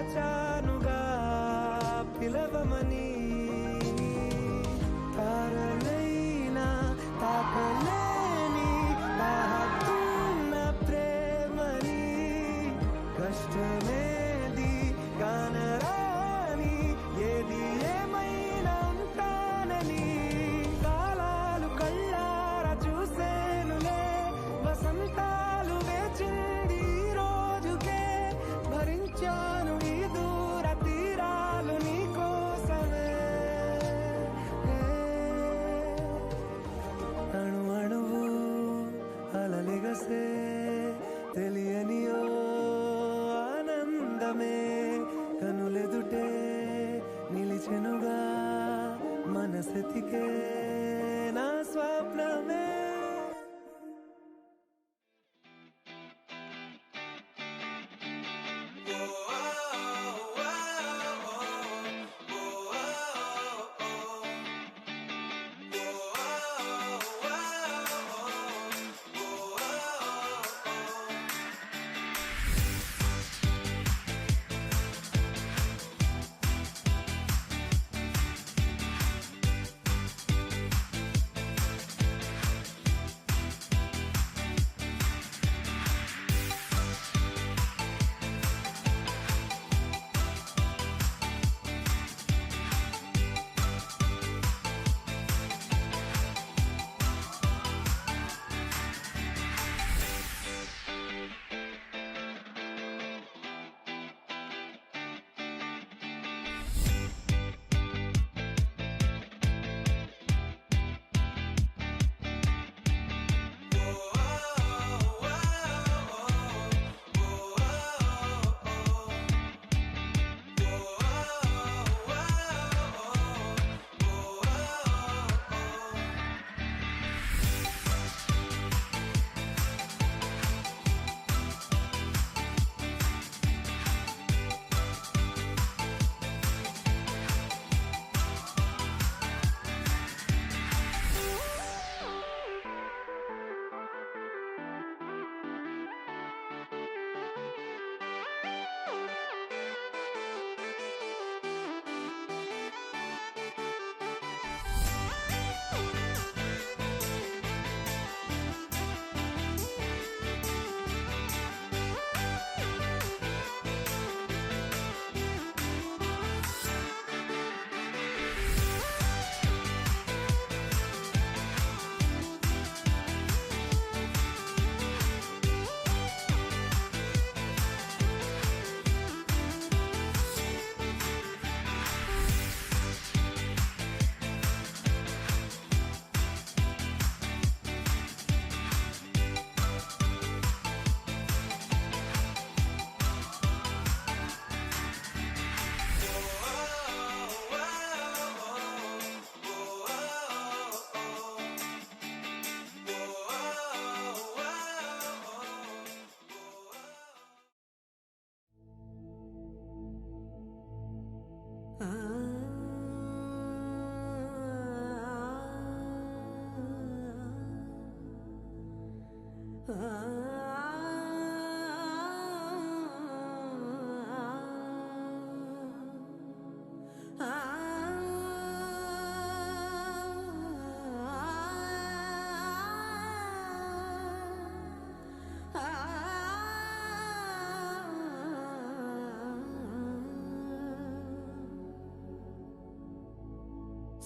చాచానుగా పిలవమని తారలైనా తాకలేని తాహతున్న ప్రేమని కష్టమేది కానరాని ఏది ఏమైనా ఉంటానని కాలాలు కళ్ళారా చూసేనులే వసంతాలు వేచింది ఈ రోజుకే భరించాను ఈ దూర తీరాలు నీ కోసమే అణు అణువు అలలిగసే తెలియని ఓ ఆనందమే కనులెదుటే నిలిచెనుగా మనసెతికే నా స్వప్నమే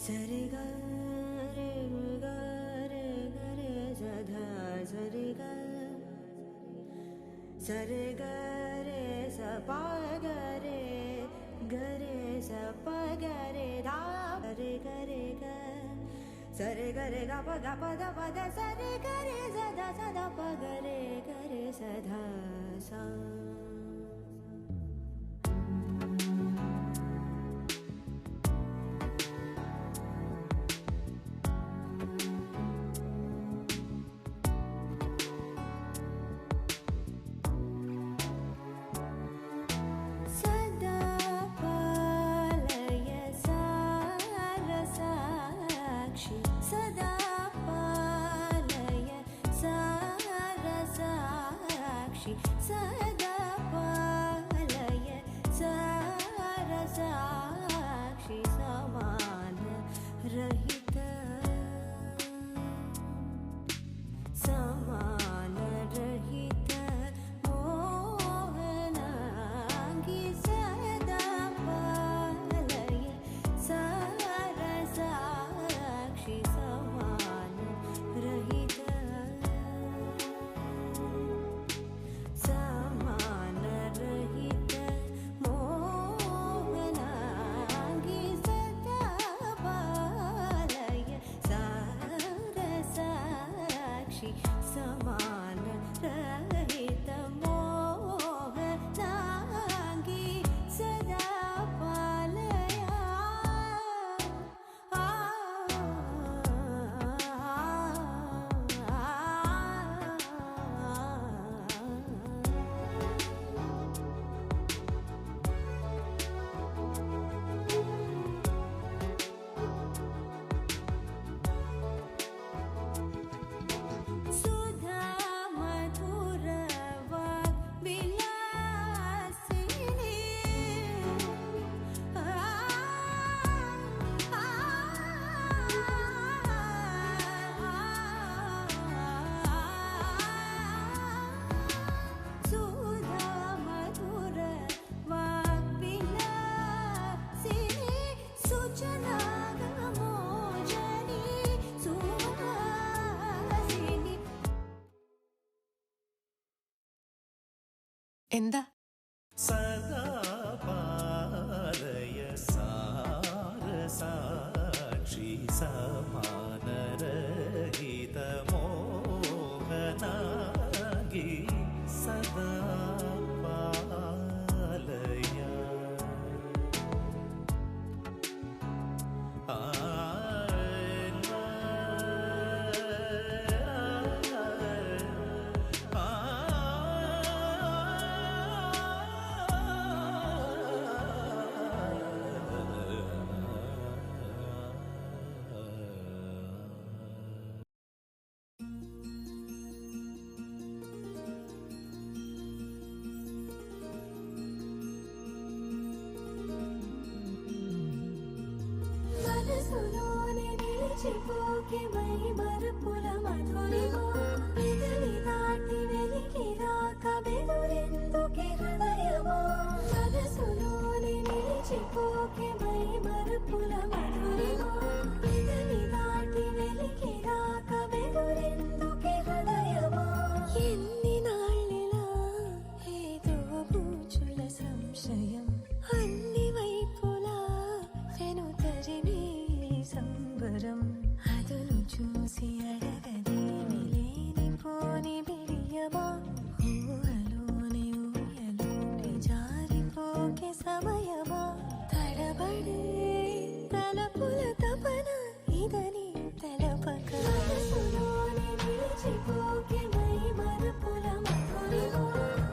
సరి గరే గరే గరే సధా సరి గరే సపా గరే గరే సప గరే ధా గరే గరే గ సరి గరే గ ప గ ప ద ప ద సరి గరే సదా సదా ప గరే గరే సధా సా సదా എന്താ? സദാ പാലയ സാരസാക്ഷി സമാനരഹിത മോഹനാഗി സദാ പാലയ మనసులోనే నిలిచిపోకే మై మరుపుల మధురిమో పెదవి దాటి వెలికి రాక బెదురెందుకే హృదయమో మనసులోనే నిలిచిపోకే మై మరుపుల మధురిమో పెదవి దాటి వెలికి రాక బెదురెందుకే హృదయమో ఎన్ని నాళ్ళిలా ఏదో బూచుల సంశయం అన్ని వైపులా వెనుతరిని సంబరం అదును చూసి అడగదేమి లేనిపోని బిడియమా ఊహలోని ఊయలోని జారిపోకే సమయమా తడబడే తలపుల తపన ఇదని తెలపక మనసులోని నిలిచిపోకే మై మరుపుల మధురిమో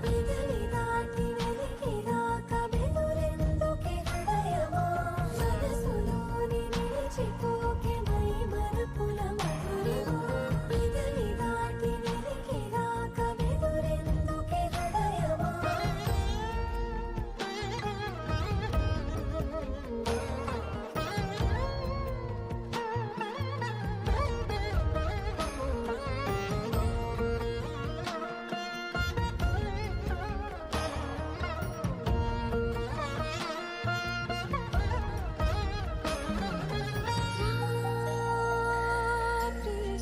పెదవి దాటి వెలికి రాక బెదురెందుకే హృదయమో మనసులోని నిలిచిపోకే మై మరుపుల మధురిమో పెదవి దాటి వెలికి రాక బెదురెందుకే హృదయమో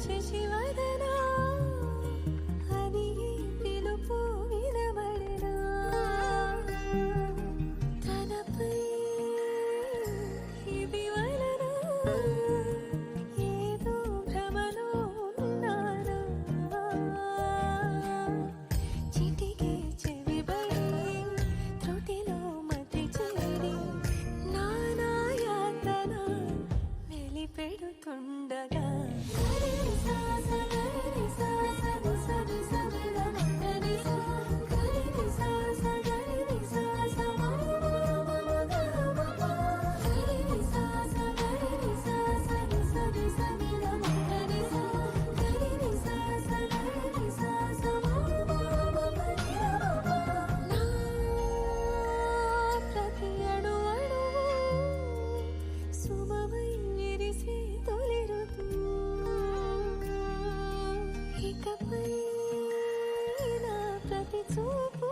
శశివదనా అని పిలుపు వినబడనా తనపై ఇది వలన ఏదో భ్రమలో ఉన్నానా చిటికే చెవిబడి త్రుటిలో మతి చేరి నానాయాతన వెలిపెడుతుండగా ప్రతి అణు అణువు సుమమై విరిసే తొలి ఋతువు ఇకపై నా ప్రతి చూపు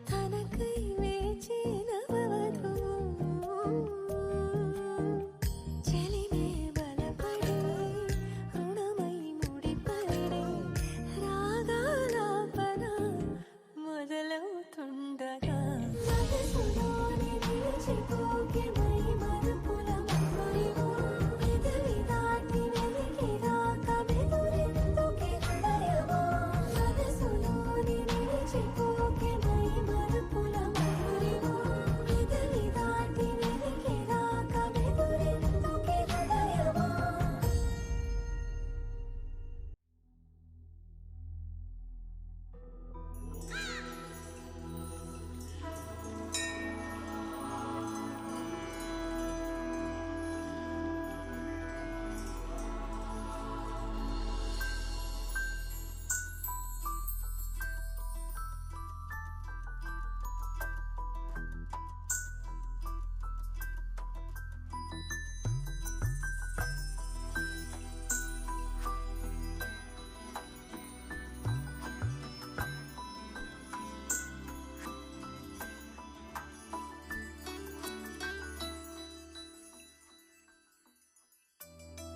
తనకై వేచి నవవధువు చెలిమే బలపడి రుణమై ముడిపడి రాగాలాపన మొదలవుతుండగా మనసులోని నిలిచిపోకే మై మరుపుల మధురిమో పెదవి దాటి వెలికి రాక బెదురెందుకే హృదయమో మనసులోని నిలిచిపోకే మై మరుపుల మధురిమో పెదవి దాటి వెలికి రాక బెదురెందుకే హృదయమో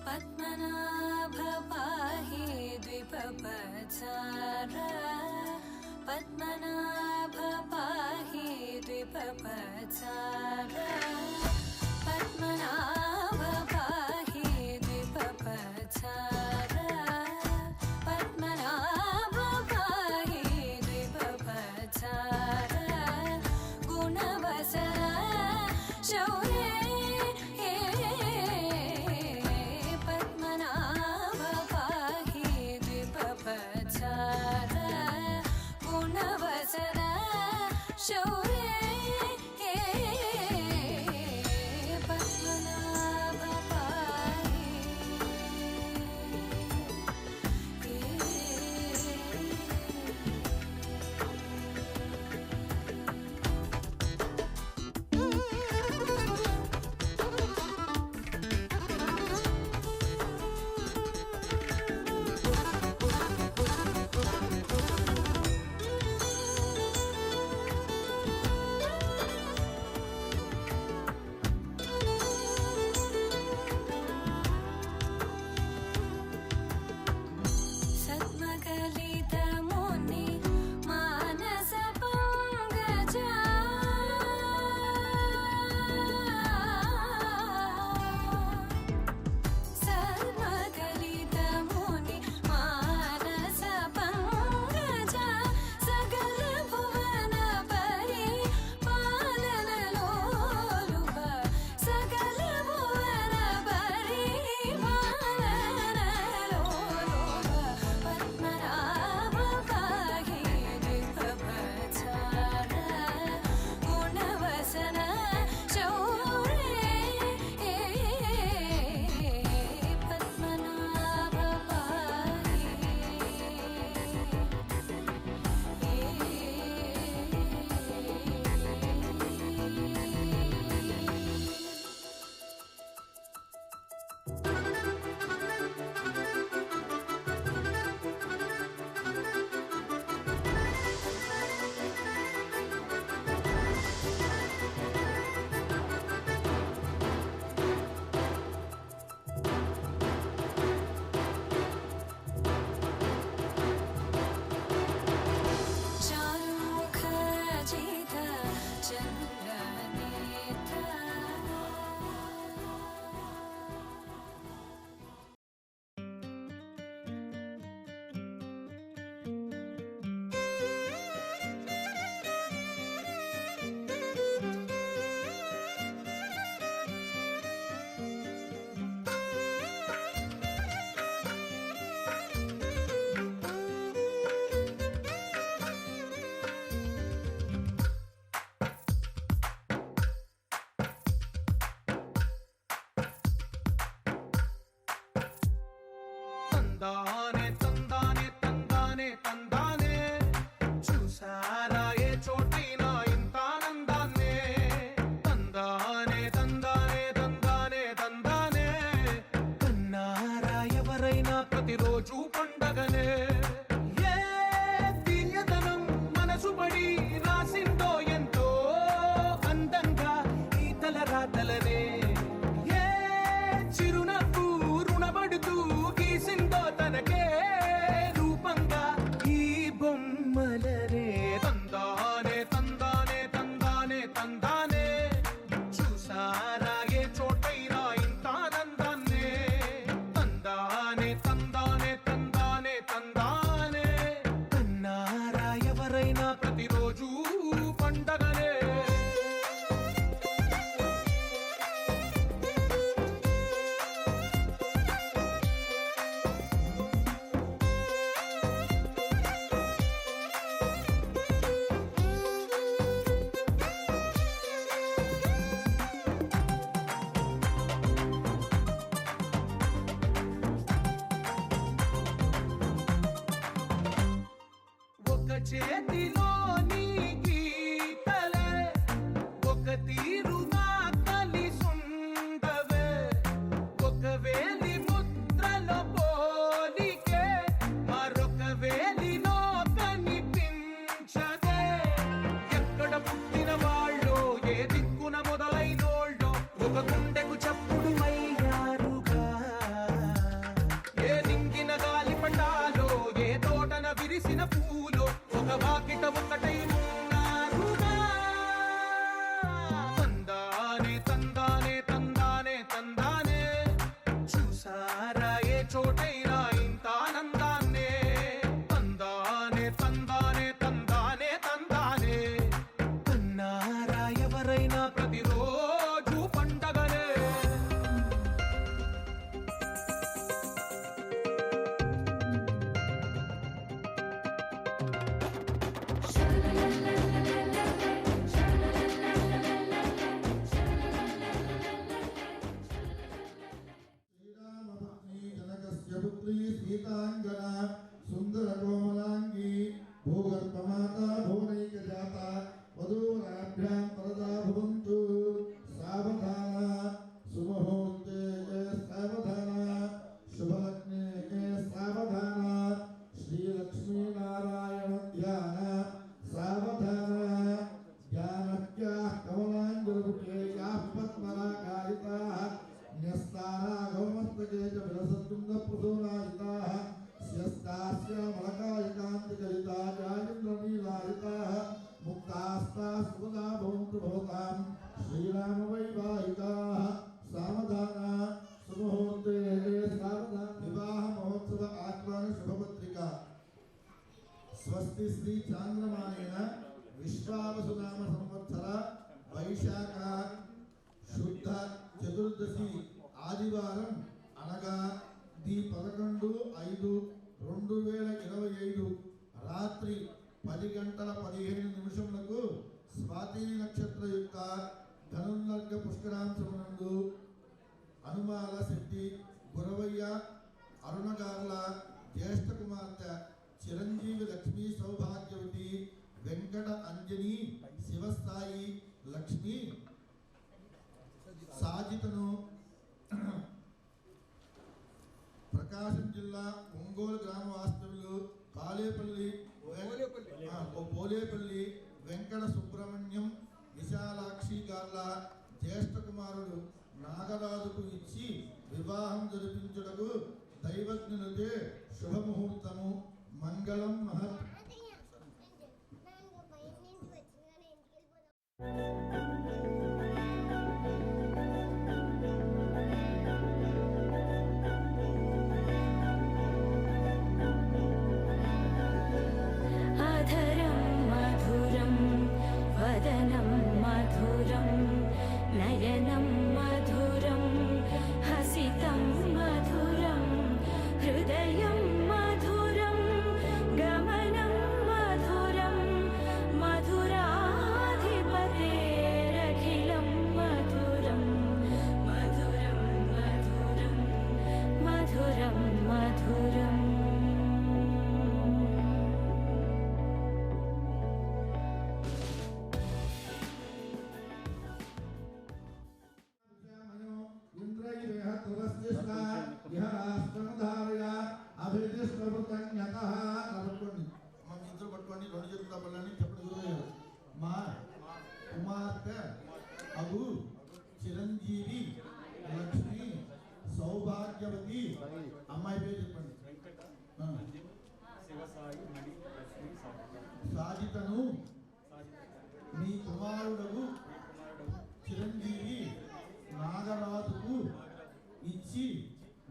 पद्मनाभ पाहि द्विपपचार पद्मनाभ ప్రతిరోజు పండగనే. ఏ తీయదనం మనసు పడి రాసిందో ఎంతో అందంగా ఈ తలరాతలనే. ఏ చిరునవ్వు రుణపడుతూ గీసిందో తనకే రూపంగా ఈ బొమ్మలనే. తందానే తందానే తందానే తందానే చూసారా ఏ చోటైనా ఇంత ఆనందాన్నే. తందానే తందానే తందానే తందానే అన్నారా ఎవరైనా ప్రతిరోజు పండగనే. ఒక చేతిలో నీ గీతలే ఒక తీరుగా కలిసుండవే. ఒక వేలి ముద్రలో పోలికే మరొక వేలిలో కనిపించదే. ఎక్కడ పుట్టిన వాళ్ళో ఏ దిక్కున మొదలైనోళ్ళో ఒక గుండెకు చప్పుడు అయ్యారుగా. ఏ దింగిన గాలి పటాలో ఏ తోటన విరిసిన పూలో ఒక వాకిట ఒకటై ఉన్నారుగా. తందానే తందానే తందానే తందానే చూసారా ఏ చోటైనా ఇంత ఆనందాన్నే. తందానే తందానే తందానే తందానే అన్నారా ఎవరైనా ప్రతిరోజు పండగనే. శ్రీరామపత్ని జనకస్య పుత్రీ సీతాంగన సుందర కోమలాంగి భూగర్భమాత భువనైకజాత వధూవరాభ్యాం వరదా భవంతు. సావధాన సుముహూర్తే సావధాన శుభలగ్నే సావధాన శ్రీలక్ష్మీనారాయణ ధ్యాన సావధాన జ్ఞానక్యాః కమలాంజలిరుకేయాః పద్మరాగాయితాః న్యస్తారాఘవమస్తకే చ విలసత్తుంగప్రసూనాయితాః స్యస్తాస్యామలకాయకాంతికలితాచారింద్రనీలాయితాః ముక్తాస్తాः సుఖదా భవంతు భవతాం. శ్రీరామవైవాహికాः సావధాన సుముహూర్తే సావధాన. వివాహ మహోత్సవ ఆహ్వాన శుభపత్రిక. స్వస్తి శ్రీ చాంద్రమానేన విశ్వావసునామ సంవత్సర వైశాఖ శుద్ధ చతుర్దశి ఆదివారం అనగా ది 11/5/2025 రాత్రి 10:15 స్వాతి నక్షత్ర యొక్క ధనుర్వర్గ పుష్కరాంశమునందు అనుమాల శెట్టి గురవయ్య అరుణగార్ల జ్యేష్ఠ కుమార్తె చిరంజీవి లక్ష్మీ సౌభాగ్యవతి వెంకట అంజని శివస్థాయి లక్ష్మి సాజితను ప్రకాశం జిల్లా ఒంగోలు గ్రామ వాస్తవ్యులు పోలేపల్లి వెంకట సుబ్రహ్మణ్యం విశాలాక్షి గార్ల జ్యేష్ఠ కుమారుడు నాగరాజుకు ఇచ్చి వివాహం జరిపించుటకు దైవజ్ఞులచే శుభముహూర్తము మంగళం మహత్. अधरं मधुरं वदनं मधुरं नयनं मधुरं हसितं मधुरं हृदयं मधुरं गमनं मधुरं मधुराधिपते అగు చిరంజీవి లక్ష్మి సౌభాగ్యవతి అమ్మాయి పేరు చెప్పండి. సాజితను మీ కుమారుడు చిరంజీవి నాగరాజుకు ఇచ్చి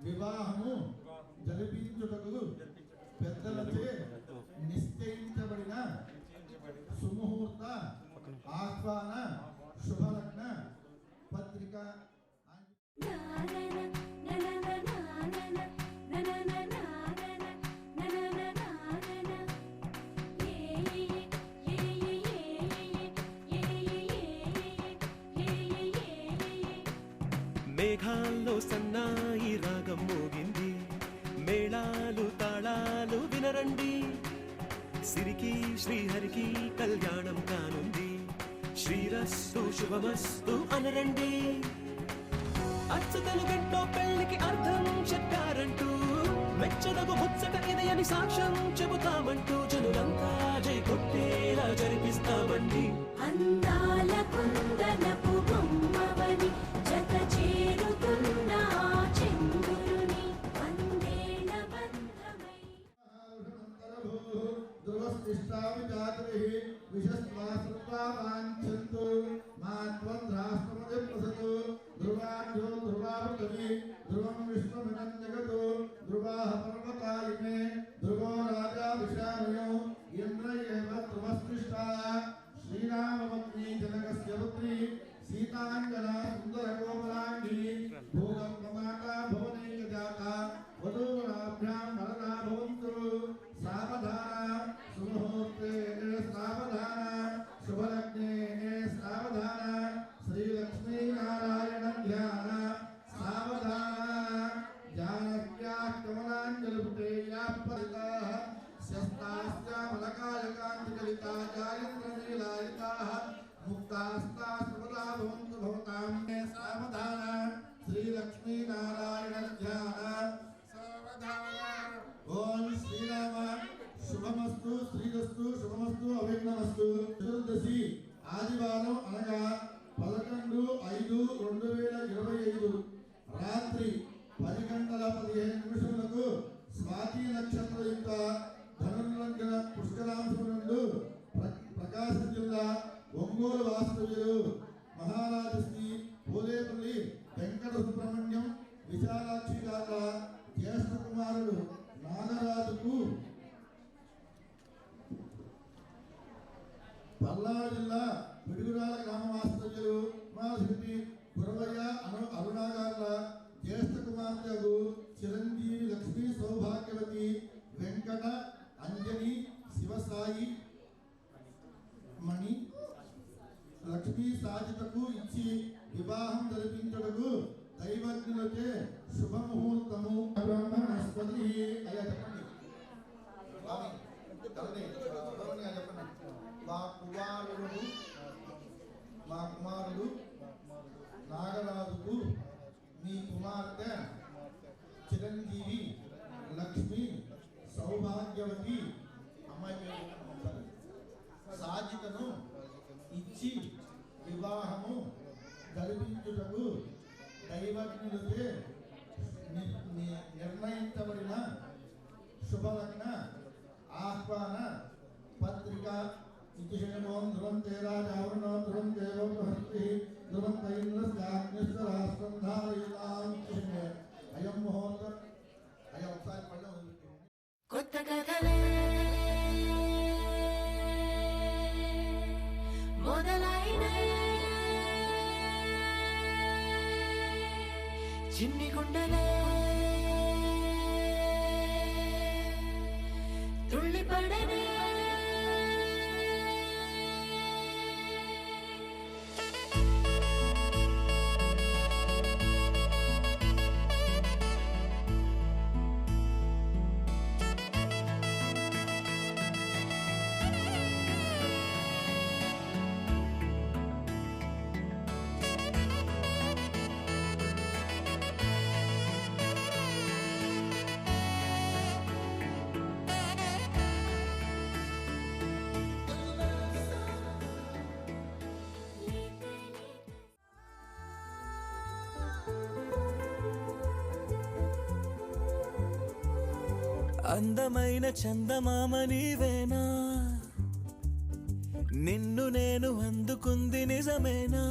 వివాహము జరిపించుటకు పెద్దలచే నిశ్చయించబడిన సుముహూర్త ఆహ్వాన శుభలగ్న పత్రిక మేఘాల్లో సన్నాయి రాగం మోగింది, మేళాలు తాళాలు వినరండి, సిరికి శ్రీహరికి కళ్యాణం కానుంది, శ్రీరస్తు శుభమస్తు అనరండి. అచ్చతలు గంటో పెళ్లికి అర్థం చెప్పారంటూ, మెచ్చదగు ముచ్చట ఇది అని సాక్ష్యం చెబుతామంటూ, జనులంతా జై కొట్టేలా జరిపిస్తామండి. అందాల కుందనపు బొమ్మవని జత చేరుతున్న చంద్రుని వందేల బంధమై దురస్తిష్టామి జాతరిః విశస్వాసృత్వా వాంఛन्तు మాత్వంధ్రాష్ట్రమదే ప్రసతు ధ్రువాఢ్యో ధ్రువావృతమి ధ్రువం విశ్వమిదం జగతు ధ్రువాః పర్వతాయిమే ధ్రువో రాజా విశామయో ఇంద్ర ఏవ ధ్రువస్తిష్టా శ్రీరామపత్ని జనకస్య పుత్రి సీతాంజనా సుందర కోమలాంగి భూగర్భమాతా భువనైకజాతా వధూవరాభ్యాం వరదా భవంతు సావధాన సుముహూర్తే సావధాన శుభలగ్నే సావధాన శ్రీలక్ష్మీనారాయణ ధ్యాన సావధాన జానక్యాః కమలాంజలిపుటేయాపరితాః శస్తాశ్చామలకాయకాంతికలితా చారింద్రనీలాయితాః ముక్తాస్తా సర్వదా భవంతు భవతాం సావధాన శ్రీలక్ష్మీనారాయణ ధ్యాన సావధాన. ఓం శ్రీరామ శుభమస్తు శ్రీరస్తు శుభమస్తు అవిఘ్నమస్తు. చతుర్దశి ఆదివారం అనగా 11/5/2025 రాత్రి 10:15 స్వాతి నక్షత్రయుక్త ధనుర్లంఘన పుష్కరాంశం నుండి ప్రకాశం జిల్లా ఒంగోలు వాస్తవ్యులు మహారాజశ్రీ పోలేపల్లి వెంకట సుబ్రహ్మణ్యం విశాలాక్షి గారి జ్యేష్ఠ కుమారుడు నాగరాజుకు పల్నాడు జిల్లా పిడుగురాల గ్రామ వాస్తవ్యులు మా శ్రీమతి గురవయ్య అరుణాగారుల జ్యేష్ఠ కుమార్తెకు చిరంజీవి లక్ష్మీ సౌభాగ్యవతి వెంకట అంజని శివసాయి మణి లక్ష్మీ సాజితకు ఇచ్చి వివాహం జరిపించుటకు దైవజ్ఞులచే శుభముహూర్తము బ్రహ్మణస్పతి. అయ్యా చెప్పండి చెప్పండి. మా కుమారుడు నాగరాజుకు మీ కుమార్తె చిరంజీవి లక్ష్మి సౌభాగ్యవతి అమ్మాయి పేరు సాజితను ఇచ్చి వివాహము జరిపించుటకు దైవజ్ఞులచే నిర్ణయించబడిన శుభలగ్న ఆహ్వాన పత్రిక ఇతిశేనోం ధ్రువంతే రాజావృణో ధ్రువం దేవో బృహస్పతి ధ్రువం తైంద్రస్యాగ్నిశ్వరాస్త్రం ధారయితాం ఇతిశేనే. అయం ముహూర్తం అయ్యా ఒకసారి పళ్ళ కొత్త కథలే మొదలైన చిన్ని గుండెలే తుళ్ళిపడనే అందమైన చందమామ నీవేనా, నిన్ను నేను అందుకుంది నిజమేనా?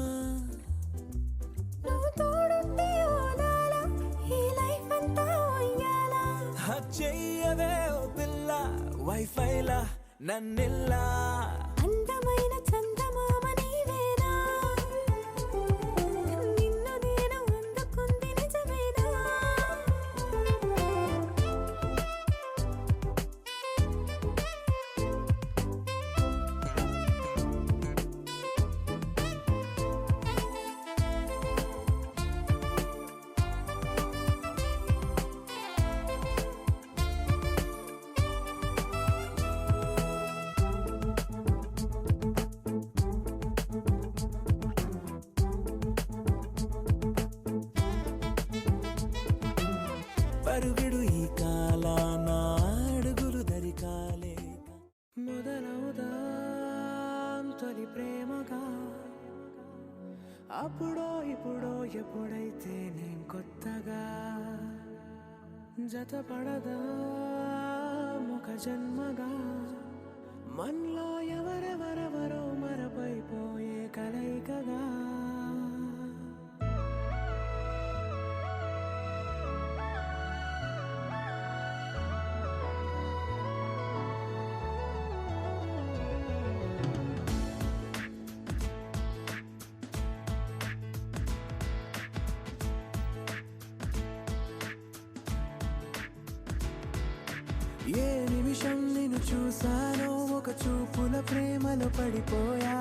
నువ్వు తోడుంటే ఓదాల ఈ లైఫ్ అంతా ఉయ్యాలా. చెయ్యవే ఓ పిల్ల వైఫైలా నన్నిల్లా. అందమైన చందమామ నీవేనా, నిన్ను నేను అందుకుంది నిజమేనా? పరుగుడు ఈ కాలాన అడుగులు దరికాలే. మొదలవుదాం తొలి ప్రేమగా, అప్పుడో ఇప్పుడో ఎప్పుడైతే నేను కొత్తగా జతపడదా ఒక జన్మగా. మనలో ఎవరెవరెవరో మరపైపోయే కలయికగా. ఏ నిమిషం నిన్ను చూసానో ఒక చూపుల ప్రేమలో పడిపోయా.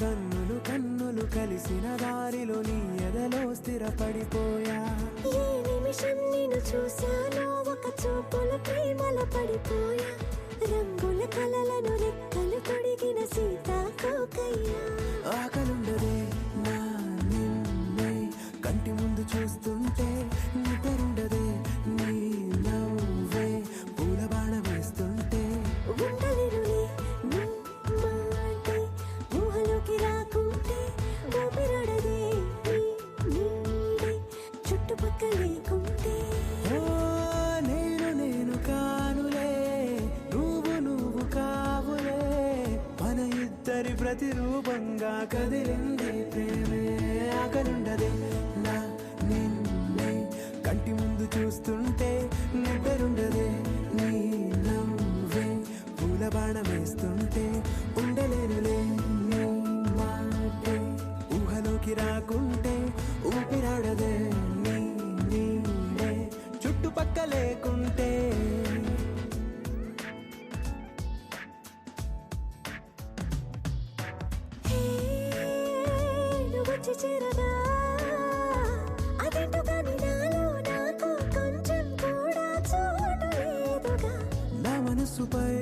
కన్నులు కన్నులు కలిసిన దారిలో నీ ఎదలో స్థిరపడిపోయా. ఏ నిమిషం నిన్ను చూశానో ఒక చూపుల ప్రేమలో పడిపోయా. రంగుల కలలను రెక్కలు తొడిగిన సీతాకోకయ్యా. ఆకలుండదే నా నిన్నే కంటి ముందు చూస్తుంటే, నిద్రుండదే నీ నవ్వే పూల బాణ వేస్తుంటే. ఉండలేనులే నీ మాటే ఊహలోకి రాకుంటే, ఊపిరాడదే నీ నీడే చుట్టుపక్కల లేకుంటే. ఓ నేను నేను కానులే, నువ్వు నువ్వు కావులే, మన ఇద్దరి ప్రతిరూపంగా కదిలింది ప్రేమే. ఆకలుండదే నా నిన్నే కంటి ముందు చూస్తుంటే, నిద్రుండదే నీ నవ్వే పూల బాణ వేస్తుంటే. ఉండలేనులే నీ మాటే ఊహలోకి రాకుంటే, ఊపిరాడదే నీ నీడే చుట్టుపక్క లేకుంటే. హే నువ్వు వచ్చి చేరగా అదేంటో కానీ నాలో నాకు కొంచెం కూడా చోటు లేదుగా. నా మనసుపై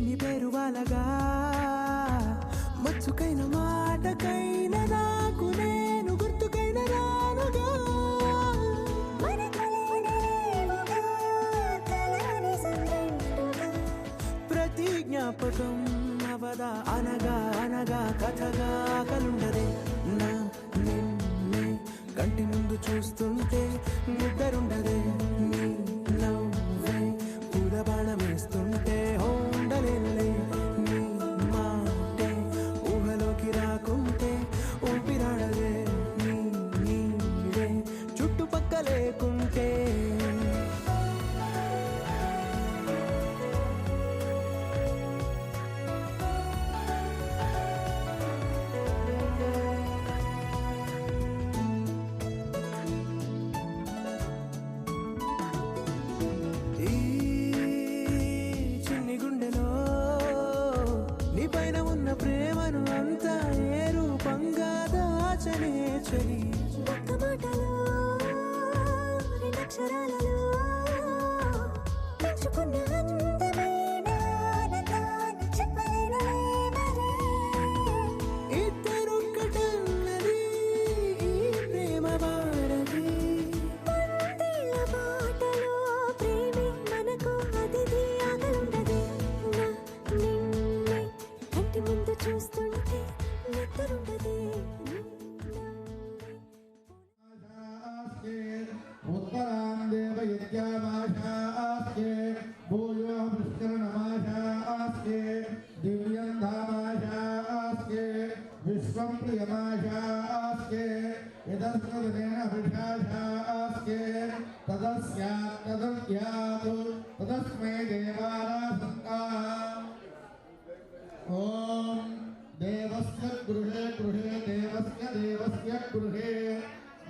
నీ పేరు వాలగా, మచ్చుకైన మాటకైన నాకు నేను గుర్తుకైన రానుగా. మన కలయినరేవుగా, కలని సంరెండుగా. ప్రతి జ్ఞాపకం అవదా అనగా అనగా కథగా. ఆకలుండదే నా నిన్నే కంటి ముందు చూస్తుంటే, నిద్రుండదే నీ నవ్వే పూల బాణ వేస్తుంటే. ఉండలేనులే నీ మాటే ఊహలోకి రాకుంటే, ఊపిరాడదే నీ నీడే చుట్టుపక్క లేకుంటే. ఈ చిన్ని గుండెలో నీ పైన ఉన్న ప్రేమను అంతా ఏ రూపంగా దాచనే చలి. ఒక్క మాటలో రెండక్షరాలలో పెంచుకున్న అందమైన ఆనందాన్ని చెప్పలేనులే మరి. ఇద్దరొక్కటన్నది ఈ ప్రేమ వారది. వందేళ్ల బాటలో ప్రేమే మనకు అతిథి. ఆకలుండదే నా నిన్నే కంటి ముందు చూస్తుంటే, నిద్రుండదే నీ నవ్వే. उत्तरां देवयज्ञामाशास्ते तदस्कदिनेन विषाशास्ये तदस्यात् तदस्यात् तदस्मै देवाराधन्ताम् ॐ देवस्य गृहे गृहे देवस्य देवस्य गृहे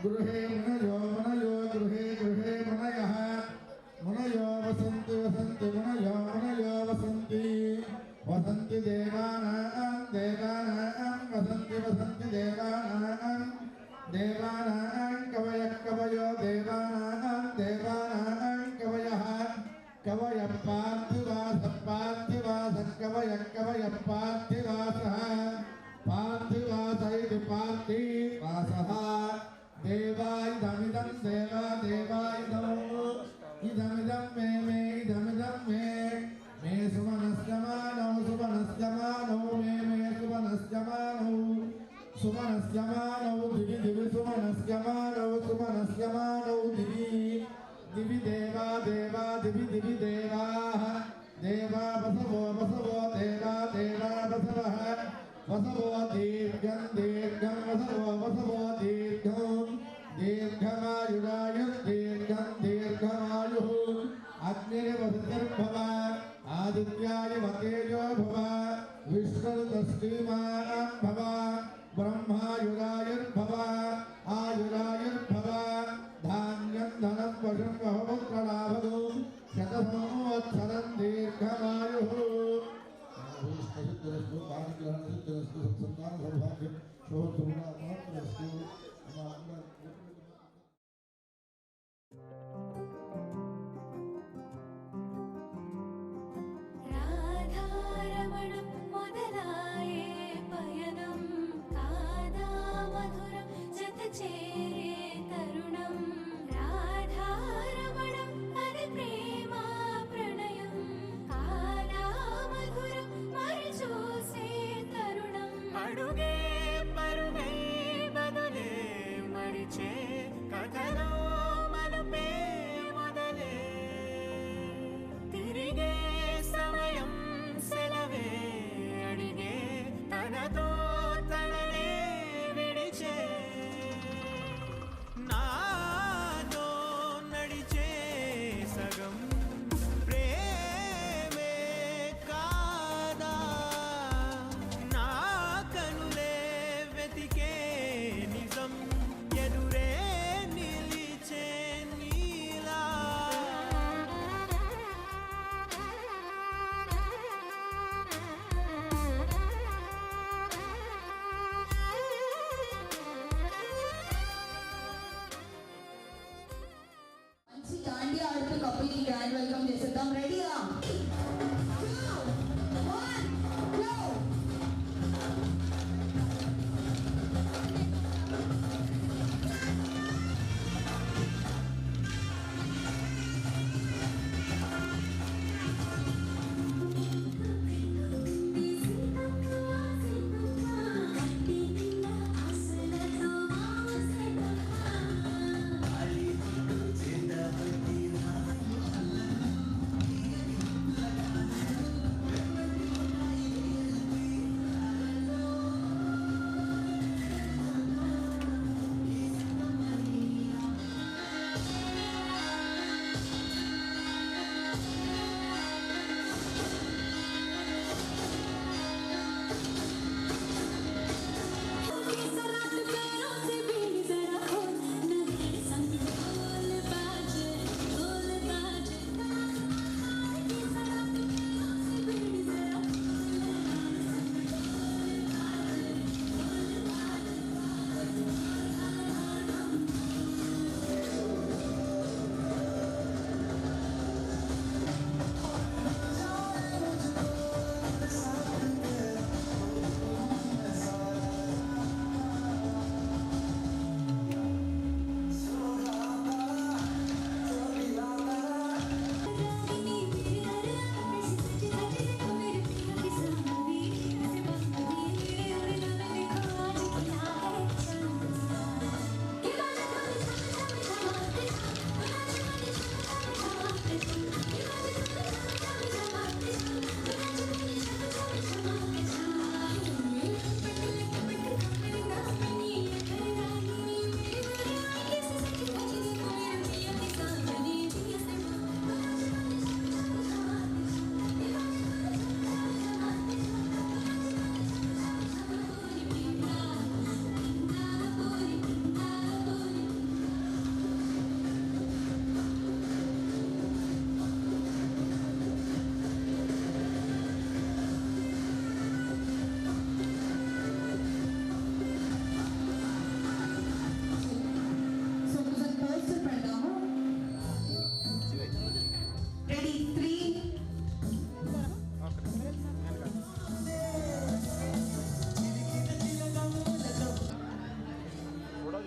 गृहे मुनयो मुनयो गृहे गृहे मुनयः मुनयो वसन्ति वसन्ति मुनयो मुनयो वसन्ति वसन्ति देवानां देवानां वसन्ति वसन्ति देवानां देवानां कवयः कवयो देवानां देवानां कवयः कवयः पार्थिवासः पार्थिवासः कवयः कवयः पार्थिवासः पार्थिवास इति पार्थिवासः देवा इदमिदं देवा देवा इदमिदं मे इदमिदं मे सुमनस्यमानौ सुमनस्यमानौ मे सुमनस्यमानौ सुमनस्यमानौ दिवि दिवि सुमनस्यमानौ सुमनस्यमानौ दिवि दिवि देवा देवा दिवि दिवि देवाः देवा वसवो वसवो देवा देवा वसवः वसवो दीर्घं दीर्घं वसवो वसवो दीर्घं दीर्घमायुरायुः दीर्घं दीर्घमायुः अग्निर्वसतिर्भव आदित्याय वतेजो भव विष्णुर्दश्रीमान् भव ब्रह्मायुरायुर्भव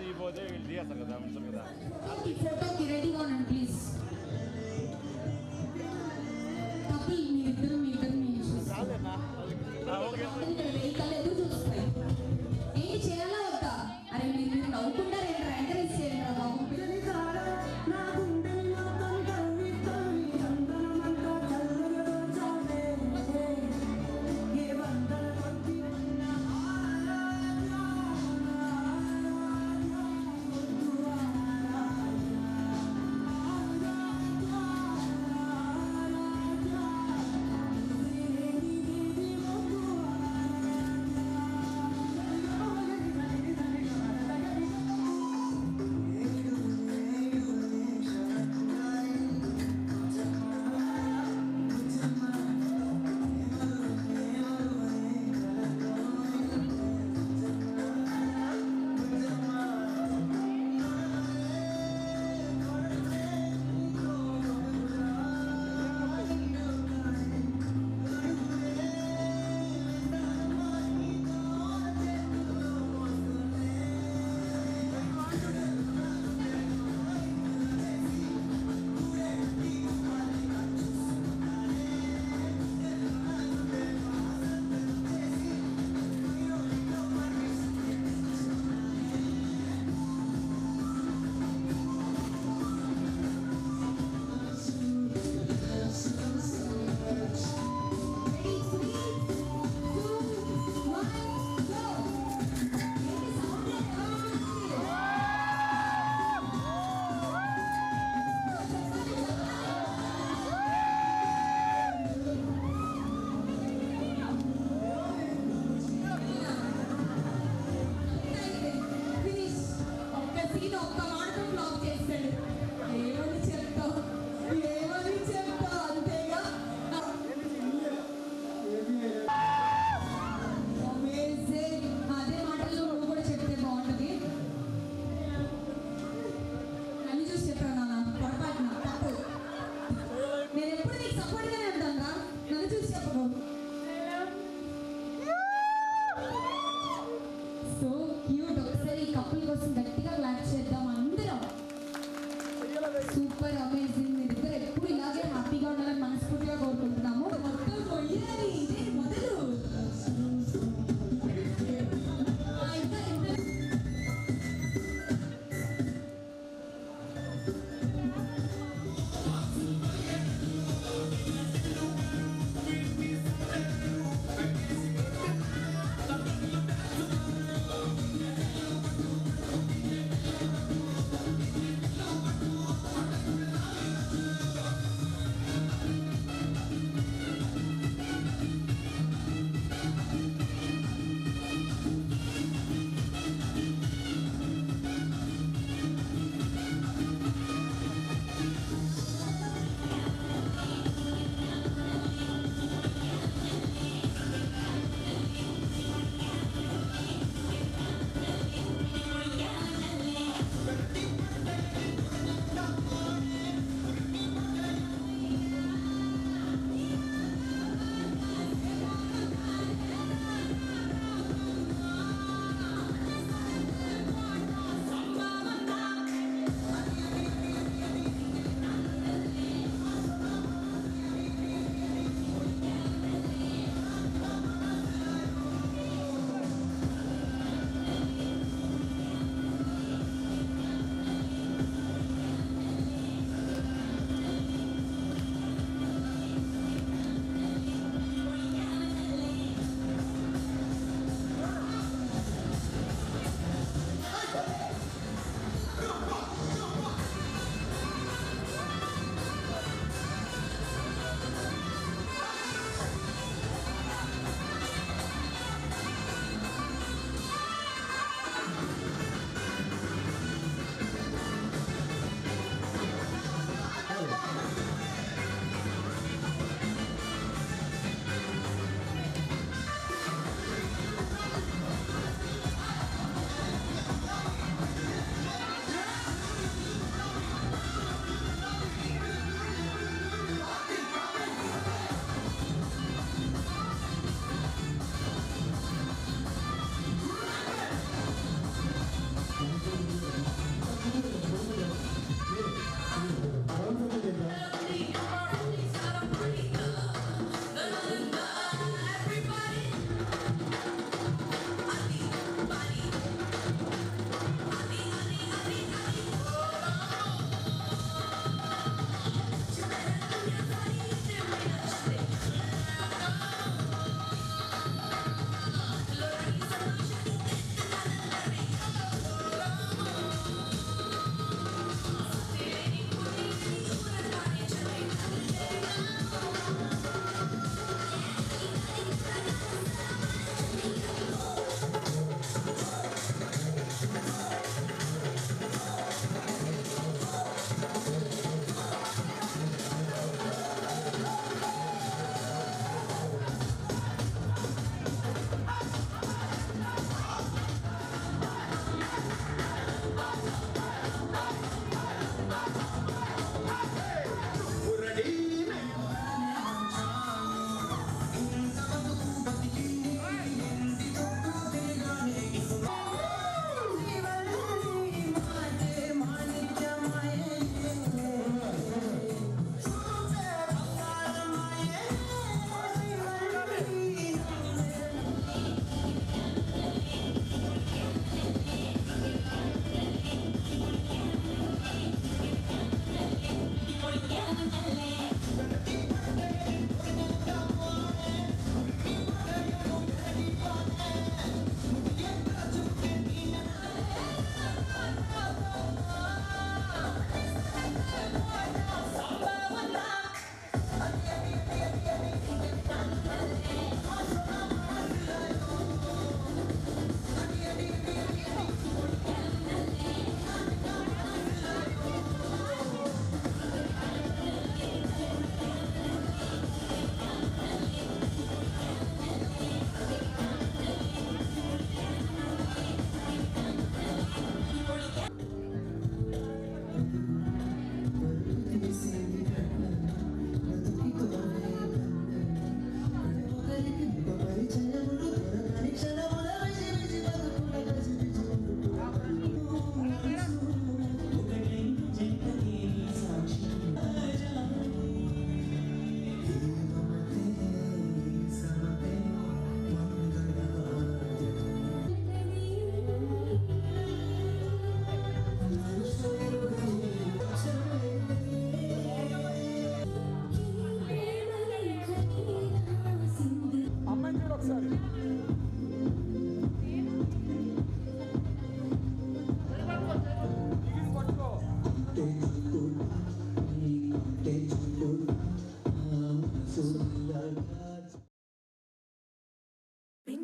దిగిపోతే వీళ్ళు తీయేస్తారు కదా ఉంటారు కదా. ఈ ఫోటోకి రెడీగా ఉండండి ప్లీజ్. కపుల్ మీరిద్దరు వెహికల్ ఎదురు చూస్తాయి. ఏంటి చేయాలా వద్దా? అరే మీరు నవ్వుకుంటారు ఏంట్రా, ఎంకరేజ్ చేయండి బాబు.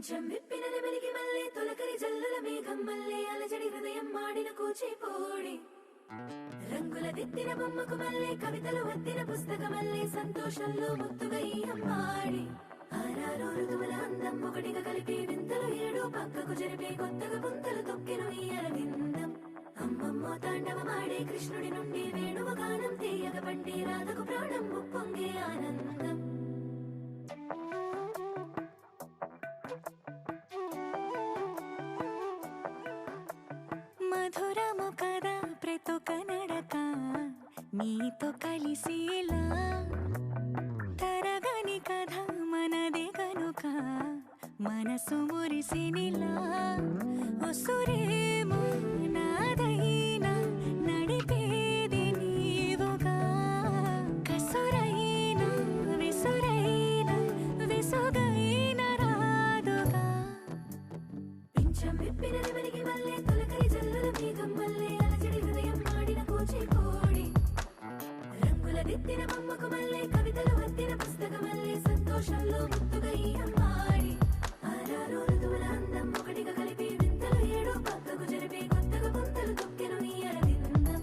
పింఛం విప్పిన నెమలికి మళ్ళీ తొలకరి జల్లుల మేఘం మళ్ళీ అలజడి హృదయం మాడిన కూచిపోడి రంగుల దిద్దిన బొమ్మకు మళ్ళీ కవితలు వద్దిన పుస్తకమల్లే సంతోషంలో ముత్తుగా ఈ అమ్మాడి ఆరారు ఋతువుల అందం ఒకటిగా కలిపి వింతలు ఏడు పక్కకు జరిపే కొత్తగా పుంతలు తొక్కెను ఈ అరవిందం అమ్మమ్మో తాండవమాడే కృష్ణుడి నుండి వేణువు గానం తీయగ పండి రాధకు ప్రాణం ఉప్పొంగే ఆనందం మధురము కదా ప్రతొక నడక నీతో కలిసేలా తరగని కథ మనదే కనుక మనసు మురిసినిలా ఒసురేమో నాదైనా నడిపేది నీవుగా కసురైనా విసురైనా విసుగైన రాదుగా పింఛం విప్పిన నెమలికి మళ్ళీ తొలకరి జల్లుల మేఘం మళ్ళీ అలజడి హృదయం మాడిన కూచిపోడి రంగుల దిద్దిన బొమ్మకు మళ్ళీ కవితలు వద్దిన పుస్తకమల్లే సంతోషంలో ముత్తుగా ఈ అమ్మాడి ఆరారు ఋతువుల అందం ఒకటిగా కలిపి వింతలు ఏడు పక్కకు జరిపే కొత్తగా పుంతలు తొక్కెను ఈ అరవిందం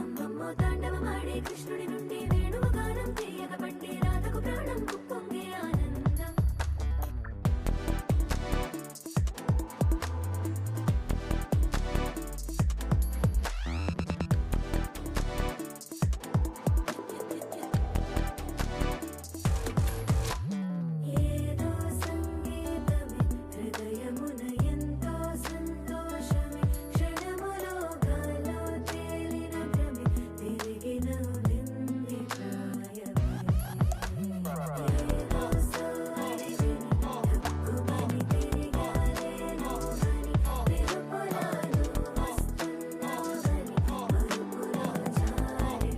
అమ్మమ్మో తాండవమాడే కృష్ణుడి నుండి వేణువు గానం తీయగ పండి రాధకు ప్రాణం ఉప్పొంగే ఆనందం ఏదో సంగీతమే హృదయమున ఎంతో సంతోషమే క్షణములో గాలో తేలిన భ్రమే తిరిగిన వింది ప్రాయమే ఏదో సోడి విని తక్కువని తిరిగాలేను అని వెలుపులాను వస్తున్నావని మరుపులో జారి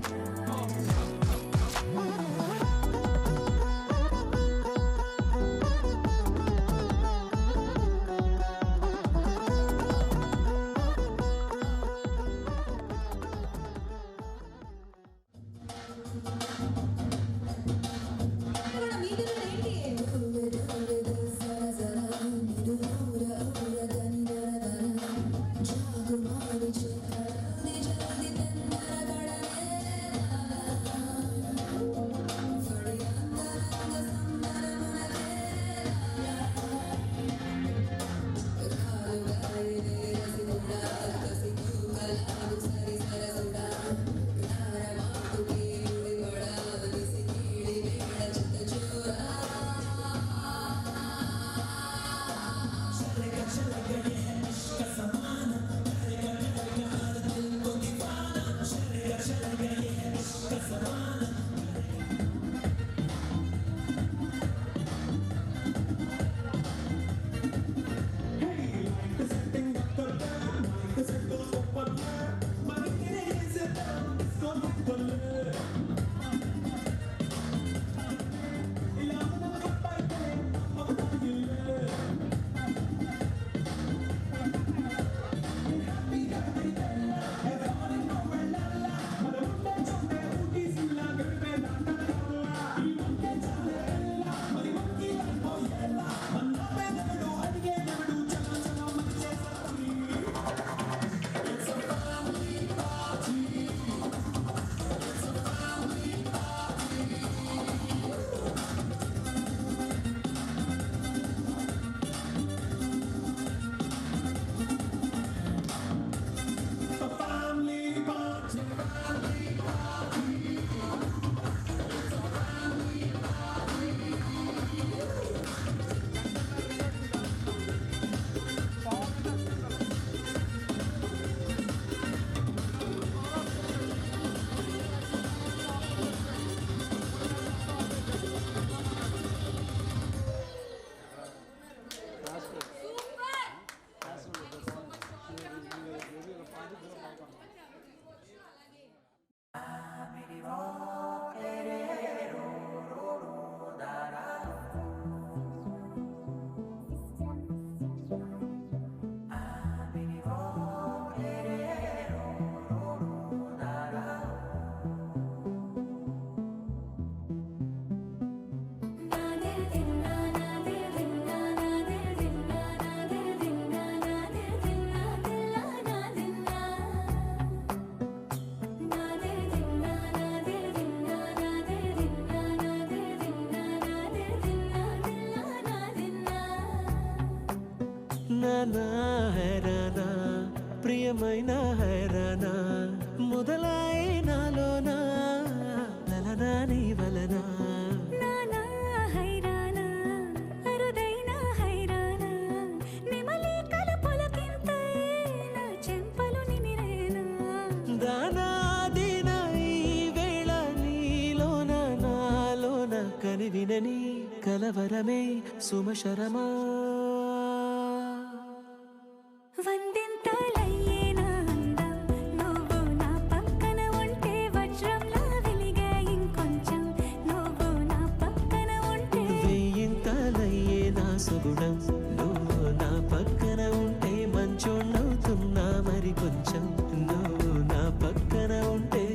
నా హైరానా ప్రియమైన హైరానా మొదలై నాలోనా లలనా నీ వలనా నానా హైరానా అరుదైన హైరానా నెమలి కలుపులకింతై నా చెంపలు నిమిరేనా దానాదిన ఈ వేళ నీలోన నాలోన కనివినని కలవరమే సుమశరమా వందింతలయ్యేనా అందం నువ్వు నా పక్కన ఉంటే వజ్రంలా వెలిగే ఇంకొంచెం నువ్వు నా పక్కన ఉంటే వెయ్యింతలయ్యే నా సుగుణం నువ్వు నా పక్కన ఉంటే మంచోణ్ణవుతున్నా మరి కొంచెం నువ్వు నా పక్కన ఉంటే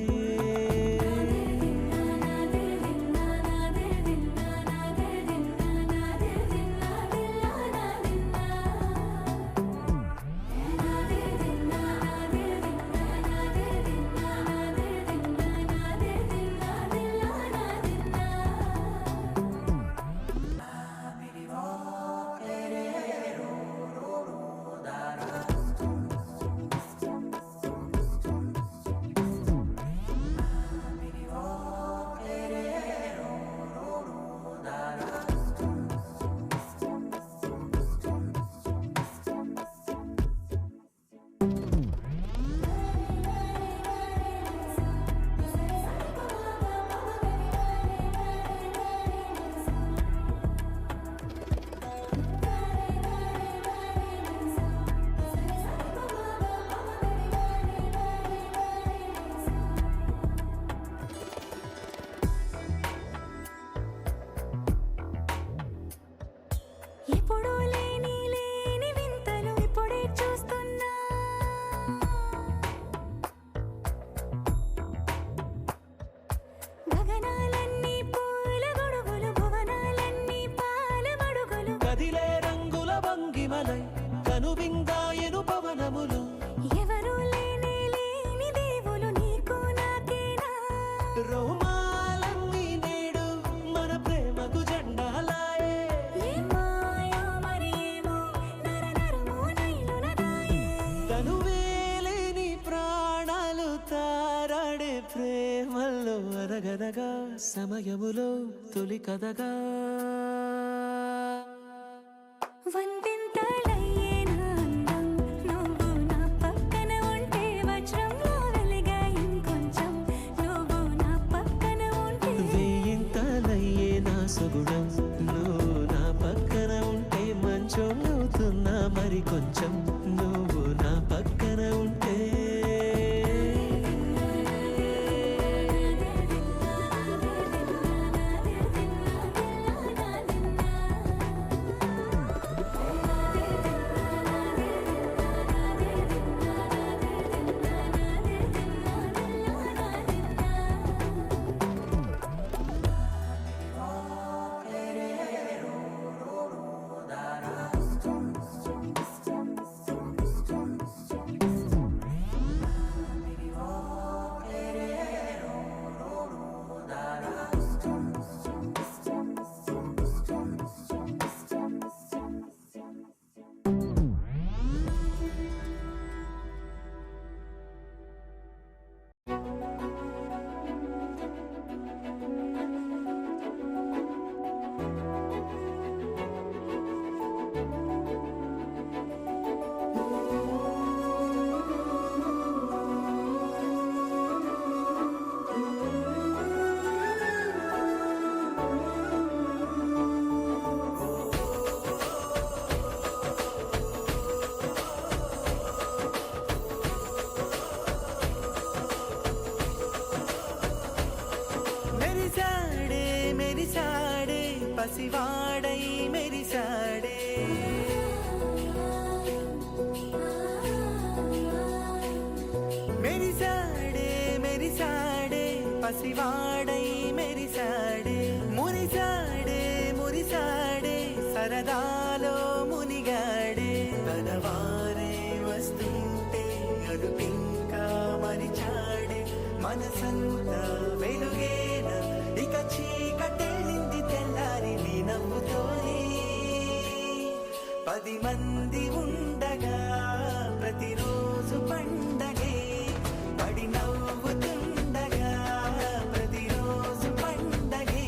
ఎప్పుడూ లేని వింతలు ఇప్పుడే చూస్తున్నా గగనాలన్నీ పూల గొడుగులు భువనాలన్నీ పాల మడుగులు కదిలే రంగుల భంగిమలై కనువిందాయను పవనములు ఎవరూ లేని దేవులు నీకు నాకేనా రోమాలన్నీ నేడు మన ప్రేమకు జెండాలాయే ఏ మాయో మరి ఏమో నరనరమో నైలున దాయే తనువేలేని ప్రాణాలు తారాడే ప్రేమల్లో అనగనగా సమయములో తొలి కథగా వందింతలయ్యేనా అందం నువ్వు నా పక్కన ఉంటే వజ్రంలా వెలిగే ఇంకొంచెం నువ్వు నా పక్కన ఉంటే వెయ్యింతలయ్యే నా సుగుణం నువ్వు నా పక్కన ఉంటే మంచోణ్ణవుతున్నా మరి కొంచెం నువ్వు నా పక్కన ఉంటే పసివాడై మెరిసాడే మెరిసాడే మెరిసాడే పసివాడై మెరిసాడే మురిసాడే మురిసాడే సరదాలో మునిగాడే తనవారే వస్తుంటే అడుపింకా మరిచాడే మనసంతా వెలుగేన ఇక చీకటెళ్ళింది తెల్లారి నీ నవ్వుతోనే 10 మంది ఉండగా ప్రతిరోజు పండగే పడి నవ్వుతుండగా ప్రతిరోజు పండగే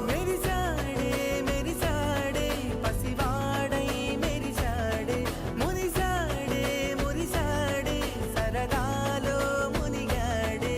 మెరిసాడే మెరిసాడే పసివాడై మెరిసాడే మురిసాడే మురిసాడే సరదాలో మునిగాడే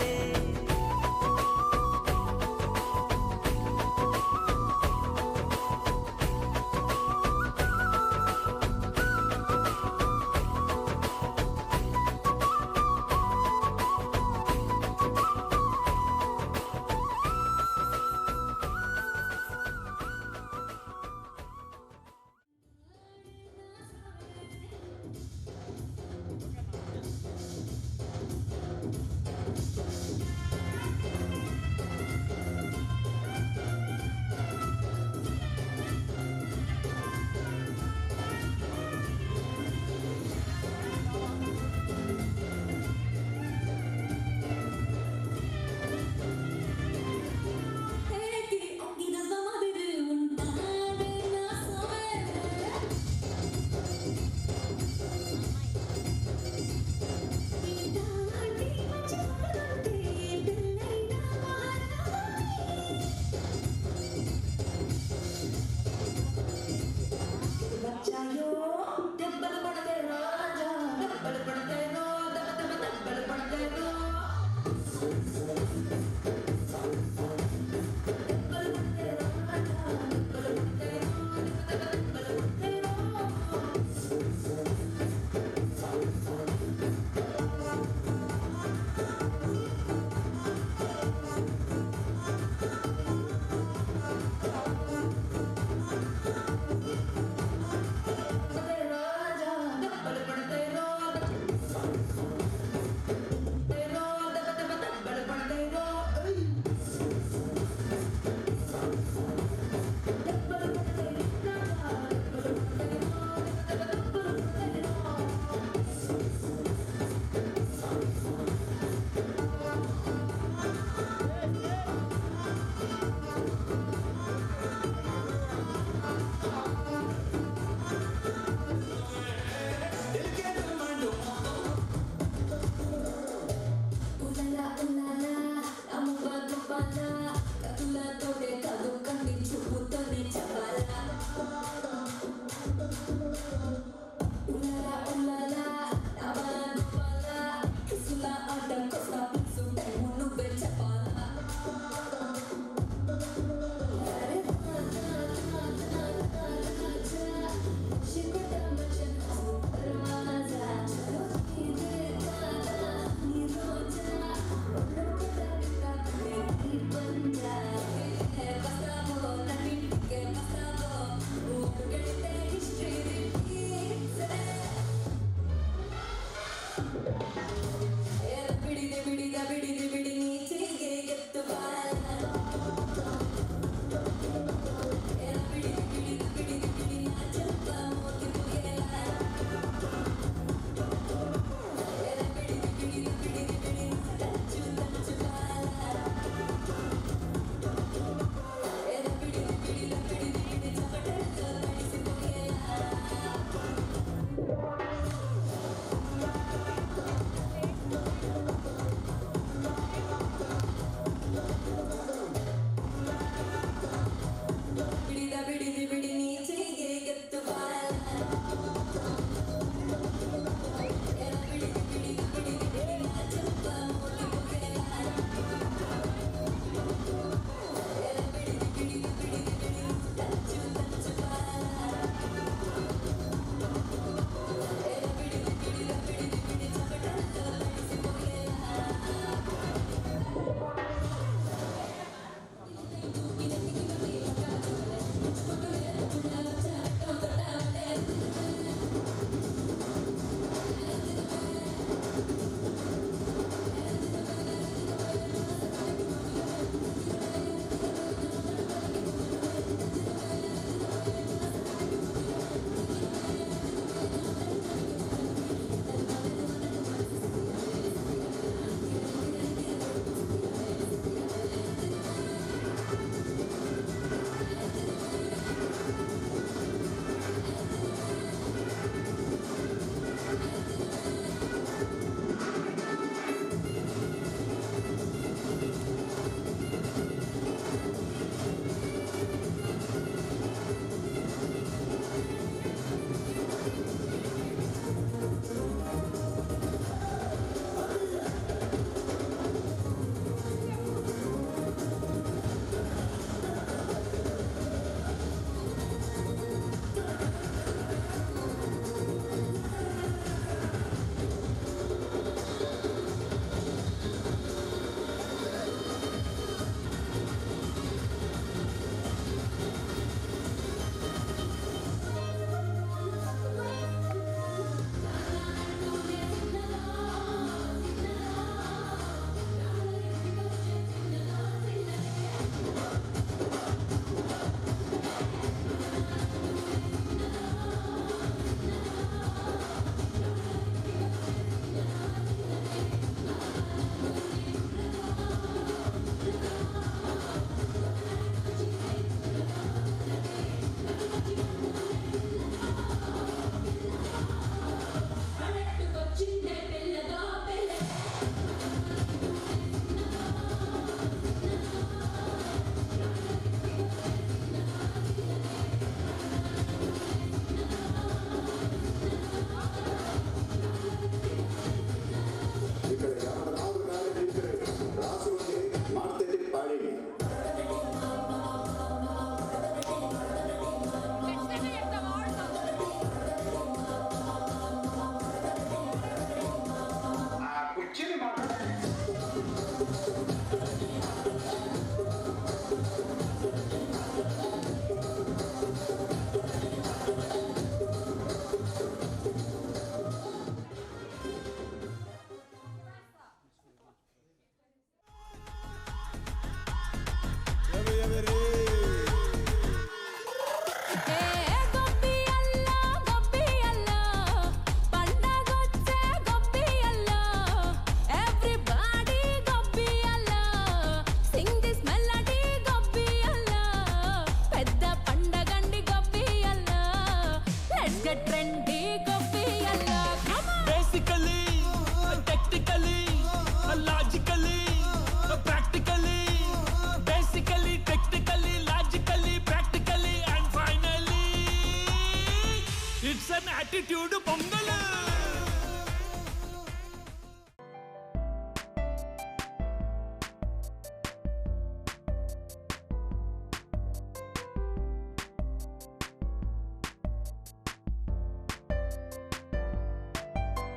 యాటిట్యూడ్ పొంగి